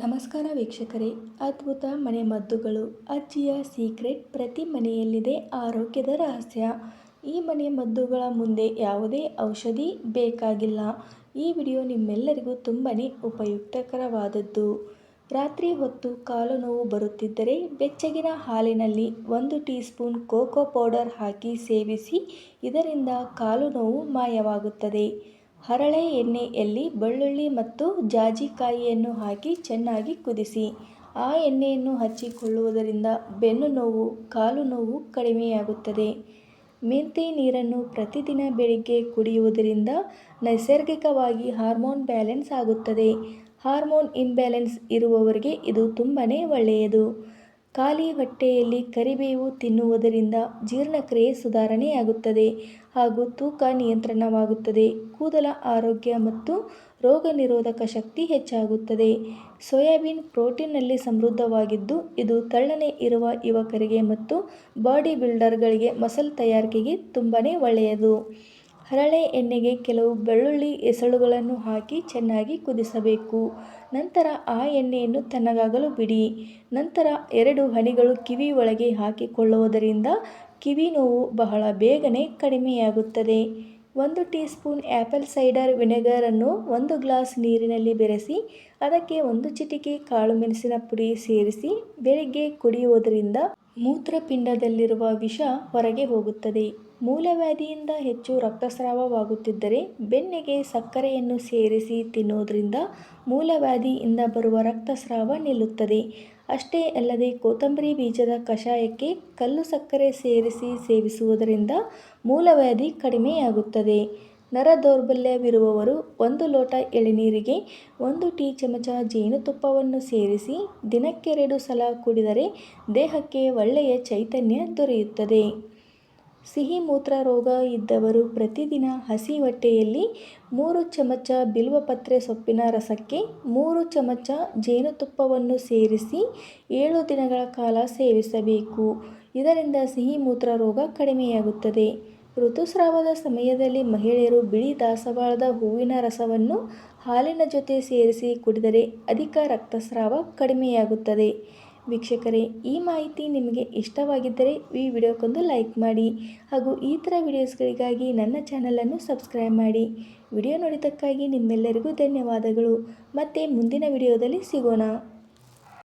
ನಮಸ್ಕಾರ ವೀಕ್ಷಕರೇ, ಅದ್ಭುತ ಮನೆಮದ್ದುಗಳು. ಅಜ್ಜಿಯ ಸೀಕ್ರೆಟ್. ಪ್ರತಿ ಮನೆಯಲ್ಲಿದೆ ಆರೋಗ್ಯದ ರಹಸ್ಯ. ಈ ಮನೆಮದ್ದುಗಳ ಮುಂದೆ ಯಾವುದೇ ಔಷಧಿ ಬೇಕಾಗಿಲ್ಲ. ಈ ವಿಡಿಯೋ ನಿಮ್ಮೆಲ್ಲರಿಗೂ ತುಂಬನೇ ಉಪಯುಕ್ತಕರವಾದದ್ದು. ರಾತ್ರಿ ಹೊತ್ತು ಕಾಲು ನೋವು ಬರುತ್ತಿದ್ದರೆ ಬೆಚ್ಚಗಿನ ಹಾಲಿನಲ್ಲಿ 1 ಟೀ ಸ್ಪೂನ್ ಕೋಕೋ ಪೌಡರ್ ಹಾಕಿ ಸೇವಿಸಿ. ಇದರಿಂದ ಕಾಲು ನೋವು ಮಾಯವಾಗುತ್ತದೆ. ಹರಳೆ ಎಣ್ಣೆಯಲ್ಲಿ ಬೆಳ್ಳುಳ್ಳಿ ಮತ್ತು ಜಾಜಿಕಾಯಿಯನ್ನು ಹಾಕಿ ಚೆನ್ನಾಗಿ ಕುದಿಸಿ. ಆ ಎಣ್ಣೆಯನ್ನು ಹಚ್ಚಿಕೊಳ್ಳುವುದರಿಂದ ಬೆನ್ನು ನೋವು, ಕಾಲು ನೋವು ಕಡಿಮೆಯಾಗುತ್ತದೆ. ಮೆಂತೆ ನೀರನ್ನು ಪ್ರತಿದಿನ ಬೆಳಿಗ್ಗೆ ಕುಡಿಯುವುದರಿಂದ ನೈಸರ್ಗಿಕವಾಗಿ ಹಾರ್ಮೋನ್ ಬ್ಯಾಲೆನ್ಸ್ ಆಗುತ್ತದೆ. ಹಾರ್ಮೋನ್ ಇಂಬ್ಯಾಲೆನ್ಸ್ ಇರುವವರಿಗೆ ಇದು ತುಂಬನೇ ಒಳ್ಳೆಯದು. ಖಾಲಿ ಹೊಟ್ಟೆಯಲ್ಲಿ ಕರಿಬೇವು ತಿನ್ನುವುದರಿಂದ ಜೀರ್ಣಕ್ರಿಯೆ ಸುಧಾರಣೆಯಾಗುತ್ತದೆ ಹಾಗೂ ತೂಕ ನಿಯಂತ್ರಣವಾಗುತ್ತದೆ. ಕೂದಲ ಆರೋಗ್ಯ ಮತ್ತು ರೋಗ ನಿರೋಧಕ ಶಕ್ತಿ ಹೆಚ್ಚಾಗುತ್ತದೆ. ಸೋಯಾಬೀನ್ ಪ್ರೋಟೀನ್ನಲ್ಲಿ ಸಮೃದ್ಧವಾಗಿದ್ದು, ಇದು ತೆಳ್ಳನೆ ಇರುವ ಯುವಕರಿಗೆ ಮತ್ತು ಬಾಡಿ ಬಿಲ್ಡರ್ಗಳಿಗೆ ಮಸಲ್ ತಯಾರಿಕೆಗೆ ತುಂಬನೇ ಒಳ್ಳೆಯದು. ಹರಳೆ ಎಣ್ಣೆಗೆ ಕೆಲವು ಬೆಳ್ಳುಳ್ಳಿ ಎಸಳುಗಳನ್ನು ಹಾಕಿ ಚೆನ್ನಾಗಿ ಕುದಿಸಬೇಕು. ನಂತರ ಆ ಎಣ್ಣೆಯನ್ನು ತಣ್ಣಗಾಗಲು ಬಿಡಿ. ನಂತರ 2 ಹನಿಗಳು ಕಿವಿ ಒಳಗೆ ಹಾಕಿಕೊಳ್ಳುವುದರಿಂದ ಕಿವಿ ನೋವು ಬಹಳ ಬೇಗನೆ ಕಡಿಮೆಯಾಗುತ್ತದೆ. 1 tea spoon apple cider vinegar ಅನ್ನು 1 ಗ್ಲಾಸ್ ನೀರಿನಲ್ಲಿ ಬೆರೆಸಿ ಅದಕ್ಕೆ 1 ಚಿಟಿಕೆ ಕಾಳು ಮೆಣಸಿನ ಪುಡಿ ಸೇರಿಸಿ ಬೆಳಿಗ್ಗೆ ಕುಡಿಯುವುದರಿಂದ ಮೂತ್ರಪಿಂಡದಲ್ಲಿರುವ ವಿಷ ಹೊರಗೆ ಹೋಗುತ್ತದೆ. ಮೂಲವ್ಯಾಧಿಯಿಂದ ಹೆಚ್ಚು ರಕ್ತಸ್ರಾವವಾಗುತ್ತಿದ್ದರೆ ಬೆಣ್ಣೆಗೆ ಸಕ್ಕರೆಯನ್ನು ಸೇರಿಸಿ ತಿನ್ನುವುದರಿಂದ ಮೂಲವ್ಯಾಧಿಯಿಂದ ಬರುವ ರಕ್ತಸ್ರಾವ ನಿಲ್ಲುತ್ತದೆ. ಅಷ್ಟೇ ಅಲ್ಲದೆ ಕೊತ್ತಂಬರಿ ಬೀಜದ ಕಷಾಯಕ್ಕೆ ಕಲ್ಲು ಸಕ್ಕರೆ ಸೇರಿಸಿ ಸೇವಿಸುವುದರಿಂದ ಮೂಲವ್ಯಾಧಿ ಕಡಿಮೆಯಾಗುತ್ತದೆ. ನರ ದೌರ್ಬಲ್ಯವಿರುವವರು 1 ಲೋಟ ಎಳೆನೀರಿಗೆ 1 ಟೀ ಚಮಚ ಜೇನುತುಪ್ಪವನ್ನು ಸೇರಿಸಿ ದಿನಕ್ಕೆ 2 ಸಲ ಕುಡಿದರೆ ದೇಹಕ್ಕೆ ಒಳ್ಳೆಯ ಚೈತನ್ಯ ದೊರೆಯುತ್ತದೆ. ಸಿಹಿ ಮೂತ್ರ ರೋಗ ಇದ್ದವರು ಪ್ರತಿದಿನ ಹಸಿ ಹೊಟ್ಟೆಯಲ್ಲಿ 3 ಚಮಚ ಬಿಲ್ವಪತ್ರೆ ಸೊಪ್ಪಿನ ರಸಕ್ಕೆ 3 ಚಮಚ ಜೇನುತುಪ್ಪವನ್ನು ಸೇರಿಸಿ 7 ದಿನಗಳ ಕಾಲ ಸೇವಿಸಬೇಕು. ಇದರಿಂದ ಸಿಹಿ ಮೂತ್ರ ರೋಗ ಕಡಿಮೆಯಾಗುತ್ತದೆ. ಋತುಸ್ರಾವದ ಸಮಯದಲ್ಲಿ ಮಹಿಳೆಯರು ಬಿಳಿ ದಾಸವಾಳದ ಹೂವಿನ ರಸವನ್ನು ಹಾಲಿನ ಜೊತೆ ಸೇರಿಸಿ ಕುಡಿದರೆ ಅಧಿಕ ರಕ್ತಸ್ರಾವ ಕಡಿಮೆಯಾಗುತ್ತದೆ. ವೀಕ್ಷಕರೇ, ಈ ಮಾಹಿತಿ ನಿಮಗೆ ಇಷ್ಟವಾಗಿದ್ದರೆ ಈ ವಿಡಿಯೋಕ್ಕೊಂದು ಲೈಕ್ ಮಾಡಿ ಹಾಗೂ ಈ ಥರ ವಿಡಿಯೋಸ್ಗಳಿಗಾಗಿ ನನ್ನ ಚಾನಲನ್ನು ಸಬ್ಸ್ಕ್ರೈಬ್ ಮಾಡಿ. ವಿಡಿಯೋ ನೋಡಿದ್ದಕ್ಕಾಗಿ ನಿಮ್ಮೆಲ್ಲರಿಗೂ ಧನ್ಯವಾದಗಳು. ಮತ್ತೆ ಮುಂದಿನ ವಿಡಿಯೋದಲ್ಲಿ ಸಿಗೋಣ.